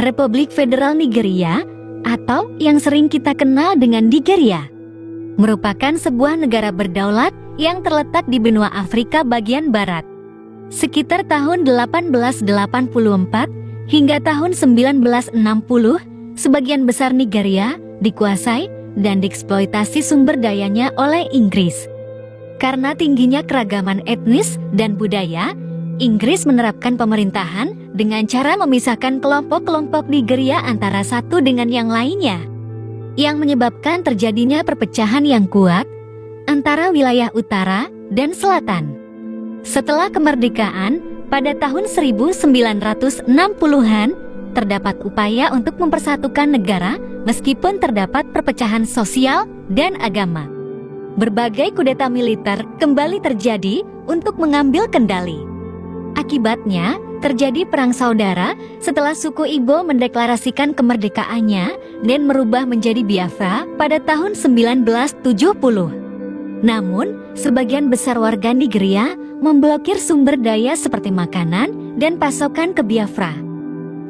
Republik Federal Nigeria, atau yang sering kita kenal dengan Nigeria, merupakan sebuah negara berdaulat yang terletak di benua Afrika bagian barat. Sekitar tahun 1884 hingga tahun 1960, sebagian besar Nigeria dikuasai dan dieksploitasi sumber dayanya oleh Inggris. Karena tingginya keragaman etnis dan budaya, Inggris menerapkan pemerintahan dengan cara memisahkan kelompok-kelompok Nigeria antara satu dengan yang lainnya, yang menyebabkan terjadinya perpecahan yang kuat antara wilayah utara dan selatan. Setelah kemerdekaan, pada tahun 1960-an, terdapat upaya untuk mempersatukan negara meskipun terdapat perpecahan sosial dan agama. Berbagai kudeta militer kembali terjadi untuk mengambil kendali. Akibatnya, terjadi perang saudara setelah suku Igbo mendeklarasikan kemerdekaannya dan merubah menjadi Biafra pada tahun 1970. Namun, sebagian besar warga Nigeria memblokir sumber daya seperti makanan dan pasokan ke Biafra,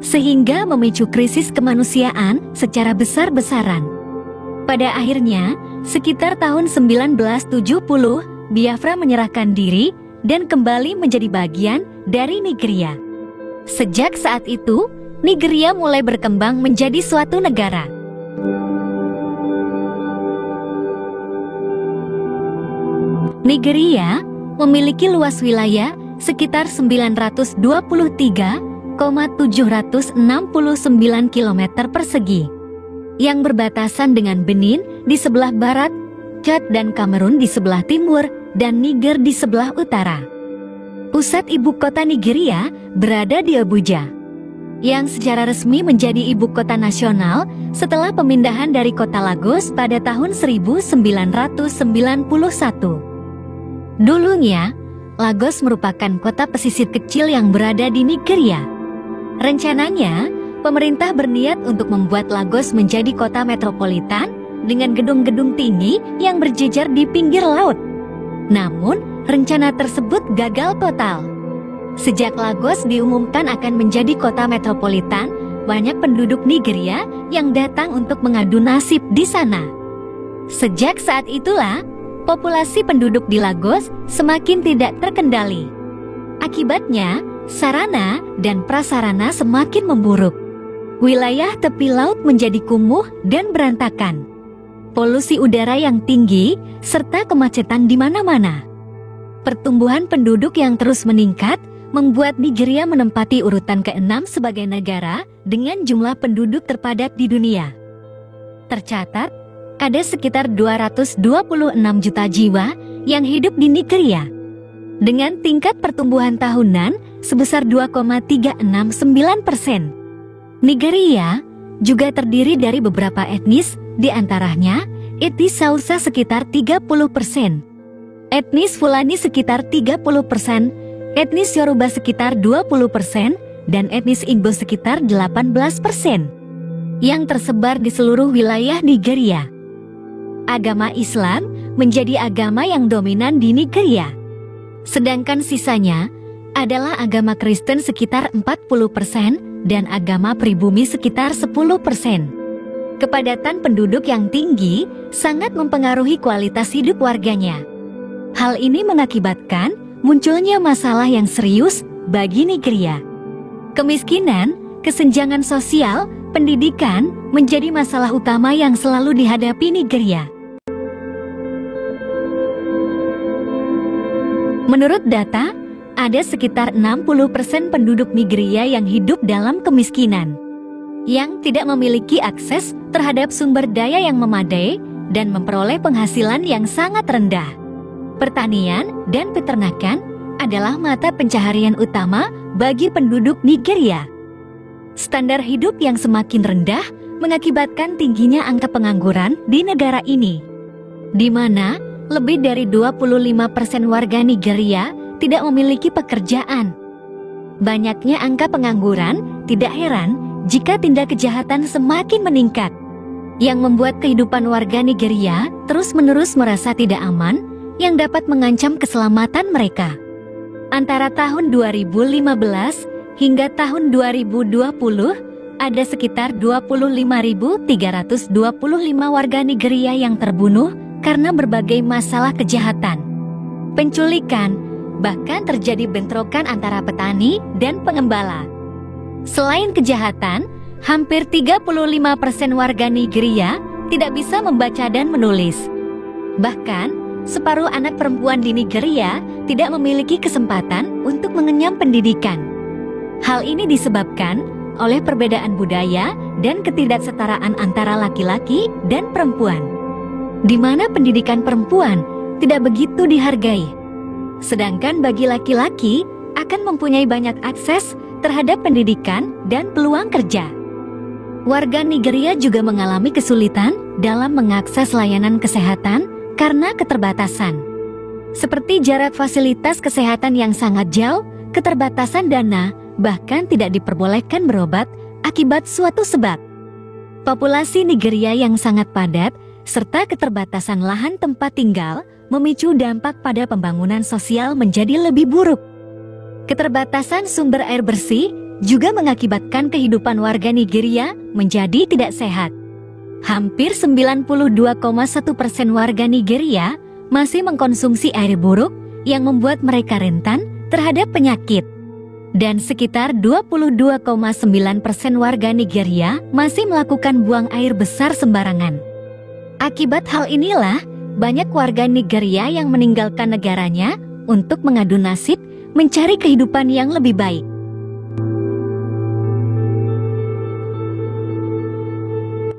sehingga memicu krisis kemanusiaan secara besar-besaran. Pada akhirnya, sekitar tahun 1970, Biafra menyerahkan diri dan kembali menjadi bagian dari Nigeria. Sejak saat itu, Nigeria mulai berkembang menjadi suatu negara. Nigeria memiliki luas wilayah sekitar 923,769 km persegi, yang berbatasan dengan Benin di sebelah barat, Chad dan Kamerun di sebelah timur, dan Niger di sebelah utara. Pusat ibu kota Nigeria berada di Abuja, yang secara resmi menjadi ibu kota nasional setelah pemindahan dari kota Lagos pada tahun 1991. Dulunya, Lagos merupakan kota pesisir kecil yang berada di Nigeria. Rencananya, pemerintah berniat untuk membuat Lagos menjadi kota metropolitan dengan gedung-gedung tinggi yang berjejer di pinggir laut. Namun, rencana tersebut gagal total. Sejak Lagos diumumkan akan menjadi kota metropolitan, banyak penduduk Nigeria yang datang untuk mengadu nasib di sana. Sejak saat itulah, populasi penduduk di Lagos semakin tidak terkendali. Akibatnya, sarana dan prasarana semakin memburuk. Wilayah tepi laut menjadi kumuh dan berantakan. Polusi udara yang tinggi, serta kemacetan di mana-mana. Pertumbuhan penduduk yang terus meningkat membuat Nigeria menempati urutan ke-6 sebagai negara dengan jumlah penduduk terpadat di dunia. Tercatat, ada sekitar 226 juta jiwa yang hidup di Nigeria, dengan tingkat pertumbuhan tahunan sebesar 2,369%. Nigeria juga terdiri dari beberapa etnis, di antaranya etnis Hausa sekitar 30%, etnis Fulani sekitar 30%, etnis Yoruba sekitar 20%, dan etnis Igbo sekitar 18%, yang tersebar di seluruh wilayah Nigeria. Agama Islam menjadi agama yang dominan di Nigeria, sedangkan sisanya adalah agama Kristen sekitar 40% dan agama pribumi sekitar 10%. Kepadatan penduduk yang tinggi sangat mempengaruhi kualitas hidup warganya. Hal ini mengakibatkan munculnya masalah yang serius bagi Nigeria. Kemiskinan, kesenjangan sosial, pendidikan menjadi masalah utama yang selalu dihadapi Nigeria. Menurut data, ada sekitar 60% penduduk Nigeria yang hidup dalam kemiskinan, yang tidak memiliki akses terhadap sumber daya yang memadai dan memperoleh penghasilan yang sangat rendah. Pertanian dan peternakan adalah mata pencaharian utama bagi penduduk Nigeria. Standar hidup yang semakin rendah mengakibatkan tingginya angka pengangguran di negara ini, di mana lebih dari 25% warga Nigeria tidak memiliki pekerjaan. Banyaknya angka pengangguran tidak heran jika tindak kejahatan semakin meningkat, yang membuat kehidupan warga Nigeria terus-menerus merasa tidak aman, yang dapat mengancam keselamatan mereka. Antara tahun 2015 hingga tahun 2020, ada sekitar 25.325 warga Nigeria yang terbunuh karena berbagai masalah kejahatan, penculikan, bahkan terjadi bentrokan antara petani dan pengembala. Selain kejahatan, hampir 35% warga Nigeria tidak bisa membaca dan menulis. Bahkan, separuh anak perempuan di Nigeria tidak memiliki kesempatan untuk mengenyam pendidikan. Hal ini disebabkan oleh perbedaan budaya dan ketidaksetaraan antara laki-laki dan perempuan, di mana pendidikan perempuan tidak begitu dihargai. Sedangkan bagi laki-laki akan mempunyai banyak akses terhadap pendidikan dan peluang kerja. Warga Nigeria juga mengalami kesulitan dalam mengakses layanan kesehatan karena keterbatasan, seperti jarak fasilitas kesehatan yang sangat jauh, keterbatasan dana, bahkan tidak diperbolehkan berobat akibat suatu sebab. Populasi Nigeria yang sangat padat, serta keterbatasan lahan tempat tinggal, memicu dampak pada pembangunan sosial menjadi lebih buruk. Keterbatasan sumber air bersih juga mengakibatkan kehidupan warga Nigeria menjadi tidak sehat. Hampir 92,1% warga Nigeria masih mengkonsumsi air buruk yang membuat mereka rentan terhadap penyakit. Dan sekitar 22,9% warga Nigeria masih melakukan buang air besar sembarangan. Akibat hal inilah, banyak warga Nigeria yang meninggalkan negaranya untuk mengadu nasib mencari kehidupan yang lebih baik.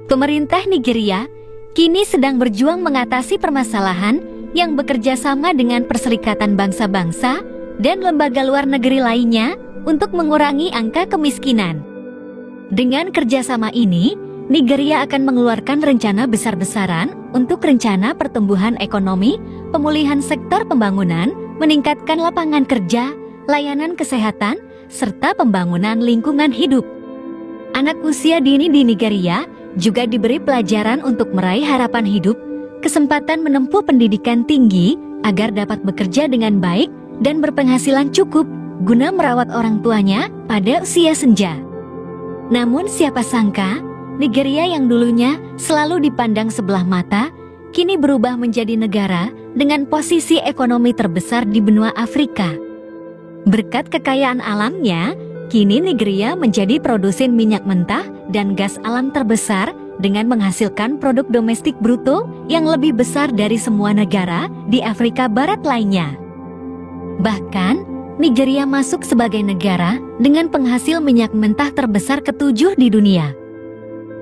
Pemerintah Nigeria kini sedang berjuang mengatasi permasalahan yang bekerja sama dengan Perserikatan Bangsa-Bangsa dan lembaga luar negeri lainnya untuk mengurangi angka kemiskinan. Dengan kerjasama ini, Nigeria akan mengeluarkan rencana besar-besaran untuk rencana pertumbuhan ekonomi, pemulihan sektor pembangunan, meningkatkan lapangan kerja, layanan kesehatan, serta pembangunan lingkungan hidup. Anak usia dini di Nigeria juga diberi pelajaran untuk meraih harapan hidup, kesempatan menempuh pendidikan tinggi agar dapat bekerja dengan baik dan berpenghasilan cukup guna merawat orang tuanya pada usia senja. Namun siapa sangka, Nigeria yang dulunya selalu dipandang sebelah mata, kini berubah menjadi negara dengan posisi ekonomi terbesar di benua Afrika. Berkat kekayaan alamnya, kini Nigeria menjadi produsen minyak mentah dan gas alam terbesar dengan menghasilkan produk domestik bruto yang lebih besar dari semua negara di Afrika Barat lainnya. Bahkan, Nigeria masuk sebagai negara dengan penghasil minyak mentah terbesar ke-7 di dunia.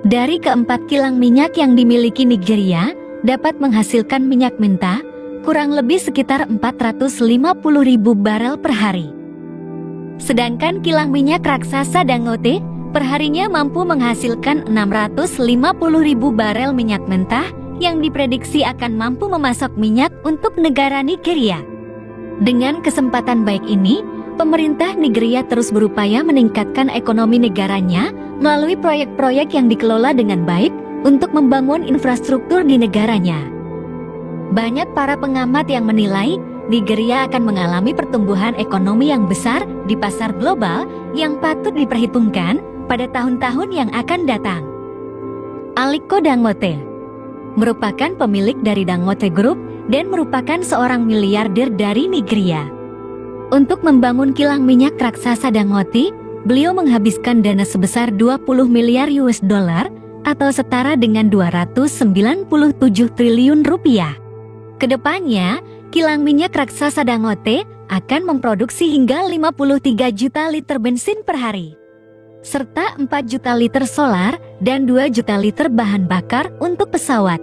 Dari keempat kilang minyak yang dimiliki Nigeria, dapat menghasilkan minyak mentah kurang lebih sekitar 450.000 barel per hari. Sedangkan kilang minyak raksasa Dangote perharinya mampu menghasilkan 650.000 barel minyak mentah yang diprediksi akan mampu memasak minyak untuk negara Nigeria. Dengan kesempatan baik ini, pemerintah Nigeria terus berupaya meningkatkan ekonomi negaranya melalui proyek-proyek yang dikelola dengan baik untuk membangun infrastruktur di negaranya. Banyak para pengamat yang menilai Nigeria akan mengalami pertumbuhan ekonomi yang besar di pasar global yang patut diperhitungkan pada tahun-tahun yang akan datang. Aliko Dangote merupakan pemilik dari Dangote Group dan merupakan seorang miliarder dari Nigeria. Untuk membangun kilang minyak raksasa Dangote, beliau menghabiskan dana sebesar 20 miliar US dollar atau setara dengan 297 triliun rupiah. Kedepannya, kilang minyak raksasa Dangote akan memproduksi hingga 53 juta liter bensin per hari, serta 4 juta liter solar dan 2 juta liter bahan bakar untuk pesawat.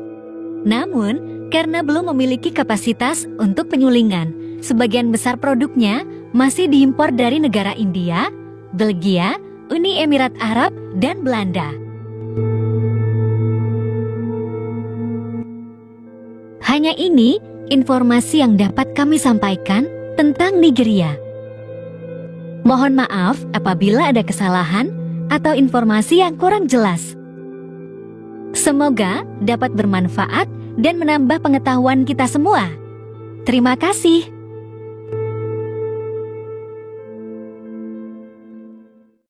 Namun, karena belum memiliki kapasitas untuk penyulingan, sebagian besar produknya masih diimpor dari negara India, Belgia, Uni Emirat Arab, dan Belanda. Hanya ini informasi yang dapat kami sampaikan tentang Nigeria. Mohon maaf apabila ada kesalahan atau informasi yang kurang jelas. Semoga dapat bermanfaat dan menambah pengetahuan kita semua. Terima kasih.